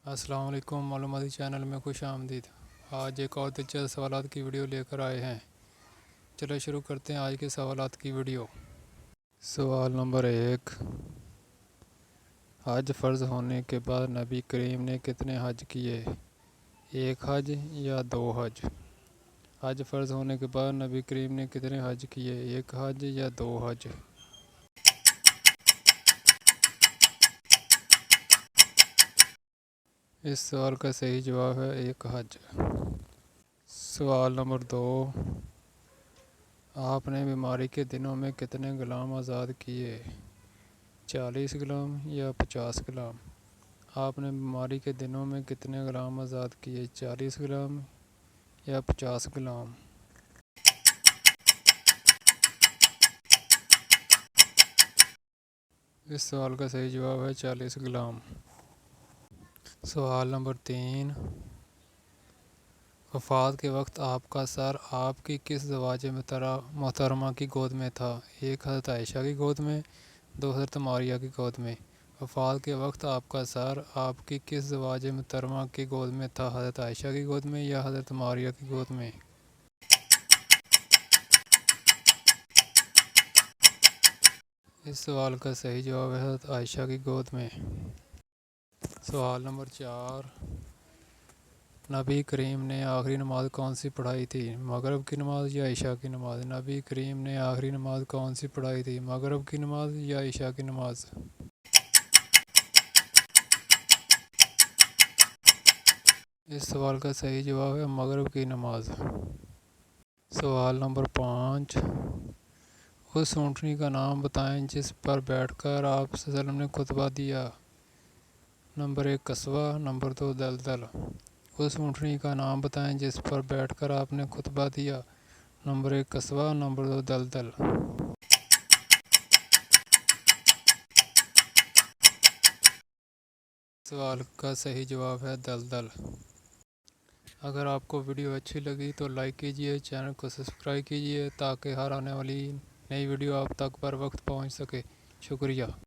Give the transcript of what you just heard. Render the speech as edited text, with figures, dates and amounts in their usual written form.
السلام علیکم، معلوماتی چینل میں خوش آمدید۔ آج ایک اور دلچسپ سوالات کی ویڈیو لے کر آئے ہیں۔ چلو شروع کرتے ہیں آج کے سوالات کی ویڈیو۔ سوال نمبر 1، حج فرض ہونے کے بعد نبی کریم نے کتنے حج کیے؟ 1 حج یا 2 حج؟ حج فرض ہونے کے بعد نبی کریم نے کتنے حج کیے؟ 1 حج یا 2 حج؟ اس سوال کا صحیح جواب ہے 1 حج۔ سوال نمبر 2، آپ نے بیماری کے دنوں میں کتنے غلام آزاد کیے؟ 40 غلام یا 50 غلام؟ آپ نے بیماری کے دنوں میں کتنے غلام آزاد کیے؟ 40 غلام یا 50 غلام؟ اس سوال کا صحیح جواب ہے 40 غلام۔ سوال نمبر 3، وفات کے وقت آپ کا سر آپ کی کس زوجہ محترمہ کی گود میں تھا؟ 1 حضرت عائشہ کی گود میں، 2 حضرت ماریہ کی گود میں۔ وفات کے وقت آپ کا سر آپ کی کس زوجہ محترمہ کی گود میں تھا؟ حضرت عائشہ کی گود میں یا حضرت ماریہ کی گود میں؟ اس سوال کا صحیح جواب ہے حضرت عائشہ کی گود میں۔ سوال نمبر 4، نبی کریم نے آخری نماز کون سی پڑھائی تھی؟ مغرب کی نماز یا عشاء کی نماز؟ نبی کریم نے آخری نماز کون سی پڑھائی تھی؟ مغرب کی نماز یا عشاء کی نماز؟ اس سوال کا صحیح جواب ہے مغرب کی نماز۔ سوال نمبر 5، اس اونٹنی کا نام بتائیں جس پر بیٹھ کر آپ صلی اللہ علیہ وسلم نے خطبہ دیا۔ نمبر 1 قصوہ، نمبر 2 دلدل۔ اس اونٹنی کا نام بتائیں جس پر بیٹھ کر آپ نے خطبہ دیا۔ نمبر 1 قصوہ، نمبر 2 دلدل۔ سوال کا صحیح جواب ہے دلدل۔ اگر آپ کو ویڈیو اچھی لگی تو لائک کیجئے، چینل کو سبسکرائب کیجئے تاکہ ہر آنے والی نئی ویڈیو آپ تک پر وقت پہنچ سکے۔ شکریہ۔